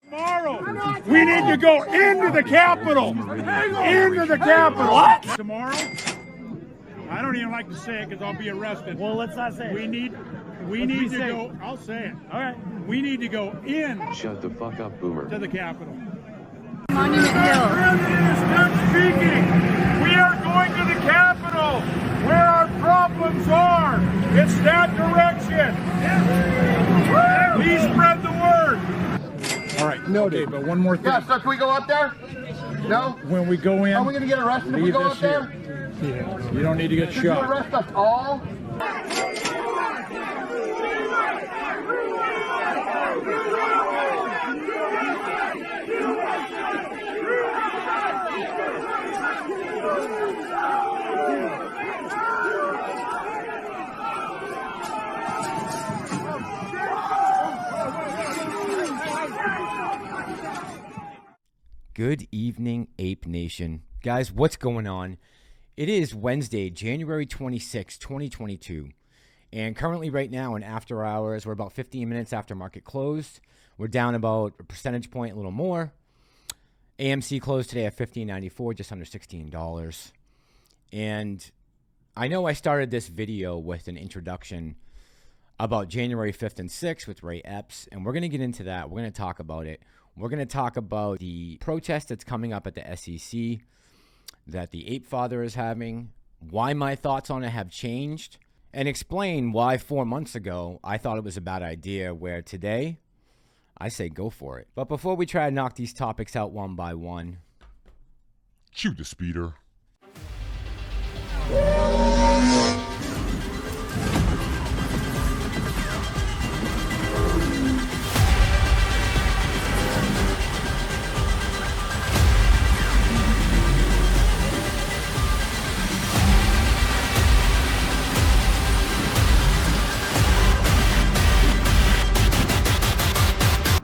Tomorrow, we need to go into the Capitol. Into the Capitol. What? Tomorrow? I don't even like to say it because I'll be arrested. Well, let's not say it. We need to go. I'll say it. All right. We need to go in. Shut the fuck up, Boomer. To the Capitol. Monument Hill. President is done speaking. We are going to the Capitol, where our problems are. It's that direction. Please spread the word. All right. Noted. Okay, but one more thing. Yeah, so can we go up there? No? When we go in, Are we going to get arrested if we go up there? Yeah. You don't need to get Did you shot. arrest us all? Good evening, Ape Nation. Guys, what's going on? It is Wednesday, January 26, 2022. And currently right now in after hours, we're about 15 minutes after market closed. We're down about a percentage point, a little more. AMC closed today at $15.94, just under $16. And I know I started this video with an introduction about January 5th and 6th with Ray Epps, and we're going to get into that. We're going to talk about it. We're going to talk about the protest that's coming up at the SEC that the Apefather is having, why my thoughts on it have changed, and explain why 4 months ago I thought it was a bad idea, where today I say go for it. But before we try to knock these topics out one by one, shoot the speeder.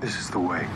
This is the way.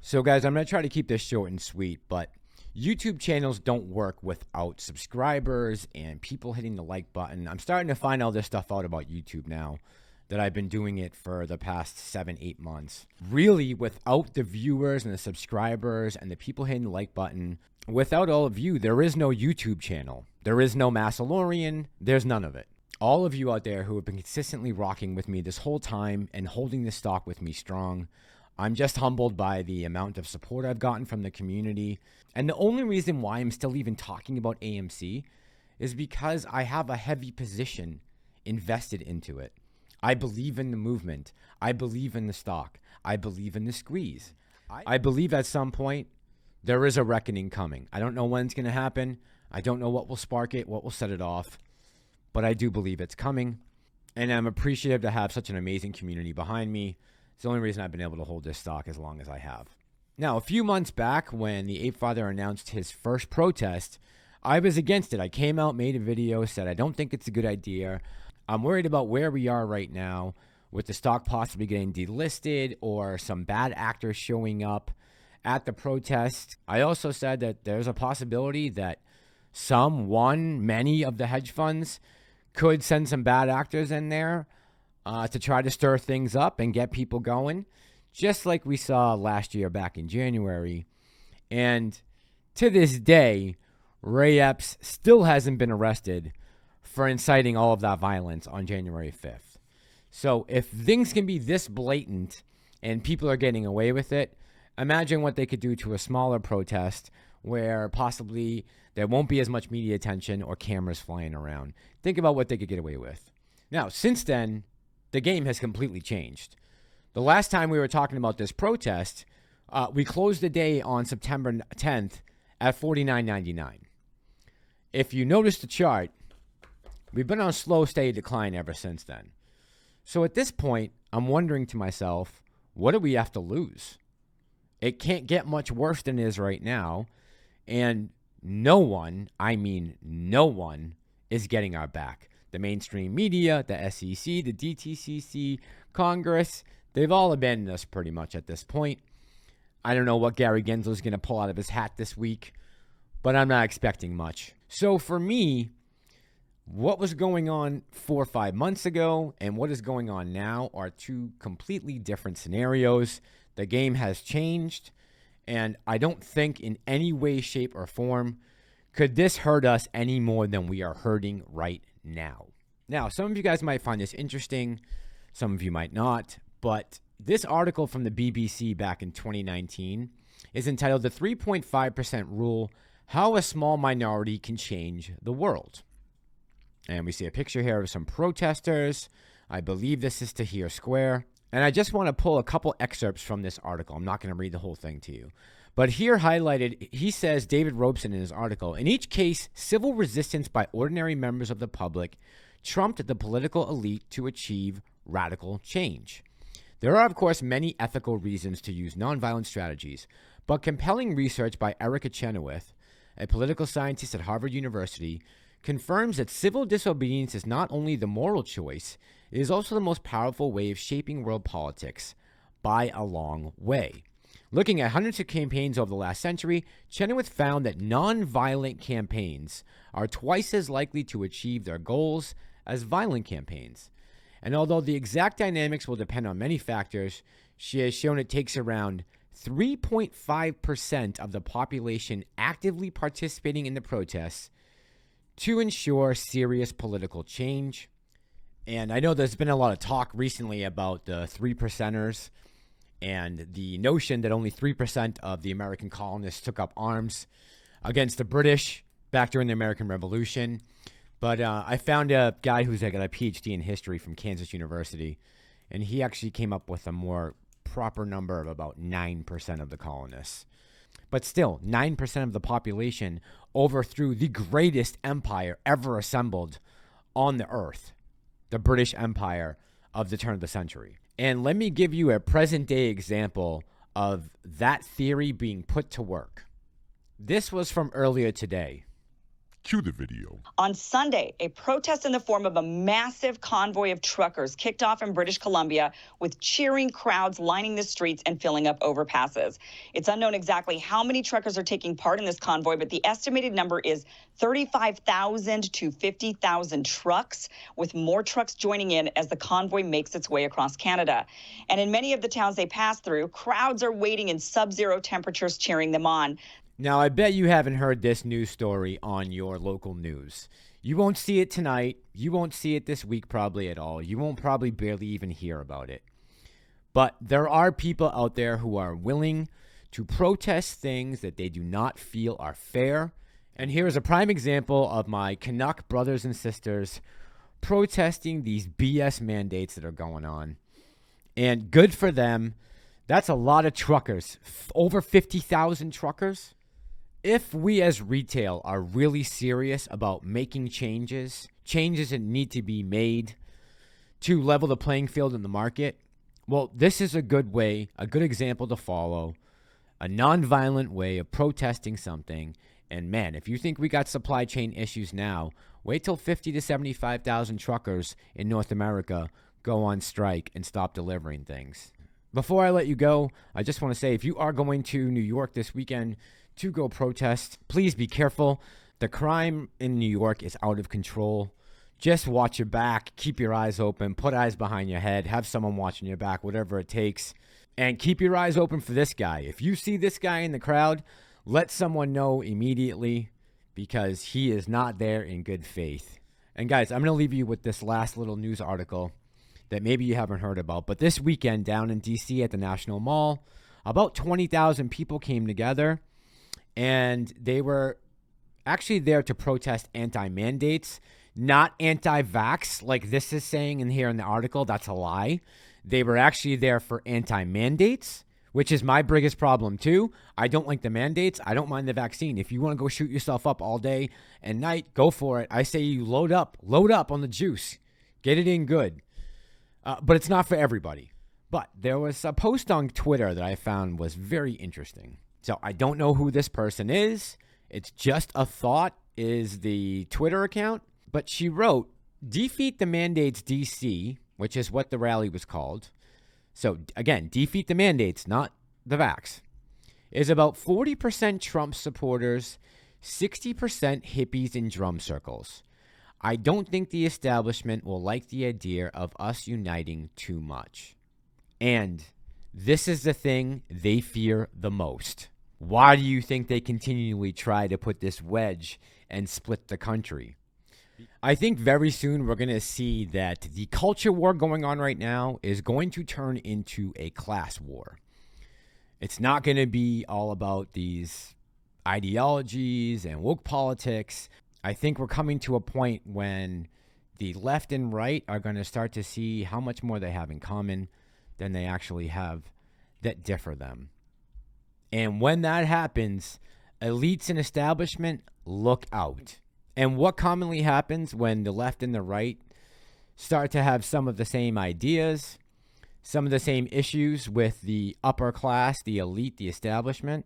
So guys, I'm going to try to keep this short and sweet, but YouTube channels don't work without subscribers and people hitting the like button. I'm starting to find all this stuff out about YouTube now that I've been doing it for the past 7-8 months. Really, without the viewers and the subscribers and the people hitting the like button, without all of you, there is no YouTube channel. There is no Massalorian. There's none of it. All of you out there who have been consistently rocking with me this whole time and holding this stock with me strong, I'm just humbled by the amount of support I've gotten from the community. And the only reason why I'm still even talking about AMC is because I have a heavy position invested into it. I believe in the movement. I believe in the stock. I believe in the squeeze. I believe at some point there is a reckoning coming. I don't know when it's going to happen. I don't know what will spark it, what will set it off. But I do believe it's coming, and I'm appreciative to have such an amazing community behind me. It's the only reason I've been able to hold this stock as long as I have. Now, a few months back when the Apefather announced his first protest, I was against it. I came out, made a video, said I don't think it's a good idea. I'm worried about where we are right now with the stock possibly getting delisted or some bad actors showing up at the protest. I also said that there's a possibility that many of the hedge funds could send some bad actors in there to try to stir things up and get people going, just like we saw last year back in January. And to this day, Ray Epps still hasn't been arrested for inciting all of that violence on January 5th. So if things can be this blatant and people are getting away with it, imagine what they could do to a smaller protest where possibly there won't be as much media attention or cameras flying around. Think about what they could get away with. Now, since then, the game has completely changed. The last time we were talking about this protest, we closed the day on September 10th at $49.99. If you notice the chart, we've been on a slow, steady decline ever since then. So at this point, I'm wondering to myself, what do we have to lose? It can't get much worse than it is right now. And no one, I mean no one, is getting our back. The mainstream media, the SEC, the DTCC, Congress, they've all abandoned us pretty much at this point. I don't know what Gary Gensler is going to pull out of his hat this week, but I'm not expecting much. So for me, What was going on 4 or 5 months ago and what is going on now are two completely different scenarios. The game has changed, and I don't think in any way, shape, or form could this hurt us any more than we are hurting right now. Now, some of you guys might find this interesting, some of you might not, but this article from the BBC back in 2019 is entitled "The 3.5% Rule: How a Small Minority Can Change the World." And we see a picture here of some protesters. I believe this is Tahrir Square. And I just want to pull a couple excerpts from this article. I'm not going to read the whole thing to you. But here highlighted, he says, David Robeson in his article, in each case, civil resistance by ordinary members of the public trumped the political elite to achieve radical change. There are, of course, many ethical reasons to use nonviolent strategies, but compelling research by Erica Chenoweth, a political scientist at Harvard University, confirms that civil disobedience is not only the moral choice, it is also the most powerful way of shaping world politics by a long way. Looking at hundreds of campaigns over the last century, Chenoweth found that nonviolent campaigns are twice as likely to achieve their goals as violent campaigns. And although the exact dynamics will depend on many factors, she has shown it takes around 3.5% of the population actively participating in the protests to ensure serious political change. And I know there's been a lot of talk recently about the 3%ers and the notion that only 3% of the American colonists took up arms against the British back during the American Revolution. But I found a guy who's got a PhD in history from Kansas University, and he actually came up with a more proper number of about 9% of the colonists. But still, 9% of the population overthrew the greatest empire ever assembled on the earth, the British Empire of the turn of the century. And let me give you a present-day example of that theory being put to work. This was from earlier today. Cue the video. On Sunday, a protest in the form of a massive convoy of truckers kicked off in British Columbia with cheering crowds lining the streets and filling up overpasses. It's unknown exactly how many truckers are taking part in this convoy, but the estimated number is 35,000 to 50,000 trucks, with more trucks joining in as the convoy makes its way across Canada. And in many of the towns they pass through, crowds are waiting in sub-zero temperatures cheering them on. Now, I bet you haven't heard this news story on your local news. You won't see it tonight. You won't see it this week probably at all. You won't probably barely even hear about it. But there are people out there who are willing to protest things that they do not feel are fair. And here is a prime example of my Canuck brothers and sisters protesting these BS mandates that are going on. And good for them. That's a lot of truckers. Over 50,000 truckers. If we as retail are really serious about making changes that need to be made to level the playing field in the market, well, this is a good way, a good example to follow, a nonviolent way of protesting something. And man, if you think we got supply chain issues now, wait till 50 to 75,000 truckers in North America go on strike and stop delivering things. Before I let you go, I just want to say, if you are going to New York this weekend to go protest, please be careful. The crime in New York is out of control. Just watch your back, keep your eyes open, put eyes behind your head, have someone watching your back, whatever it takes. And keep your eyes open for this guy. If you see this guy in the crowd, let someone know immediately, because he is not there in good faith. And guys, I'm going to leave you with this last little news article that maybe you haven't heard about. But this weekend down in D.C. at the National Mall, about 20,000 people came together. And they were actually there to protest anti-mandates, not anti-vax, like this is saying in here in the article. That's a lie. They were actually there for anti-mandates, which is my biggest problem too. I don't like the mandates. I don't mind the vaccine. If you want to go shoot yourself up all day and night, go for it. I say you load up on the juice. Get it in good. But it's not for everybody. But there was a post on Twitter that I found was very interesting. So I don't know who this person is. It's just a thought is the Twitter account. But she wrote, "Defeat the mandates DC," which is what the rally was called. So again, defeat the mandates, not the vax. Is about 40% Trump supporters, 60% hippies in drum circles. I don't think the establishment will like the idea of us uniting too much. And this is the thing they fear the most. Why do you think they continually try to put this wedge and split the country? I think very soon we're going to see that the culture war going on right now is going to turn into a class war. It's not going to be all about these ideologies and woke politics. I think we're coming to a point when the left and right are going to start to see how much more they have in common than they actually have that differ them. And when that happens, elites and establishment, look out. And what commonly happens when the left and the right start to have some of the same ideas, some of the same issues with the upper class, the elite, the establishment?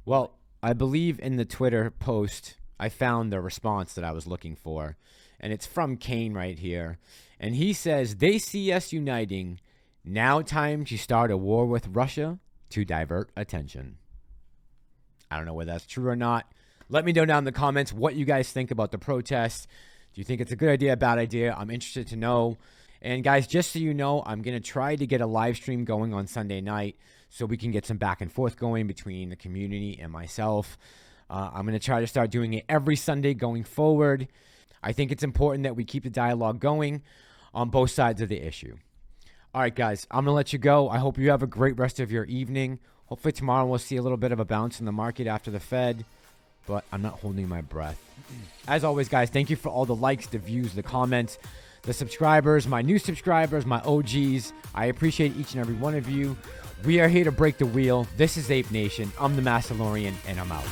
Well, I believe in the Twitter post, I found the response that I was looking for. And it's from Kane right here. And he says, they see us uniting. Now time to start a war with Russia to divert attention. I don't know whether that's true or not. Let me know down in the comments what you guys think about the protest. Do you think it's a good idea, a bad idea? I'm interested to know. And guys, just so you know, I'm going to try to get a live stream going on Sunday night so we can get some back and forth going between the community and myself. I'm going to try to start doing it every Sunday going forward. I think it's important that we keep the dialogue going on both sides of the issue. All right, guys, I'm going to let you go. I hope you have a great rest of your evening. Hopefully tomorrow we'll see a little bit of a bounce in the market after the Fed. But I'm not holding my breath. As always, guys, thank you for all the likes, the views, the comments, the subscribers, my new subscribers, my OGs. I appreciate each and every one of you. We are here to break the wheel. This is Ape Nation. I'm the Massalorian, and I'm out.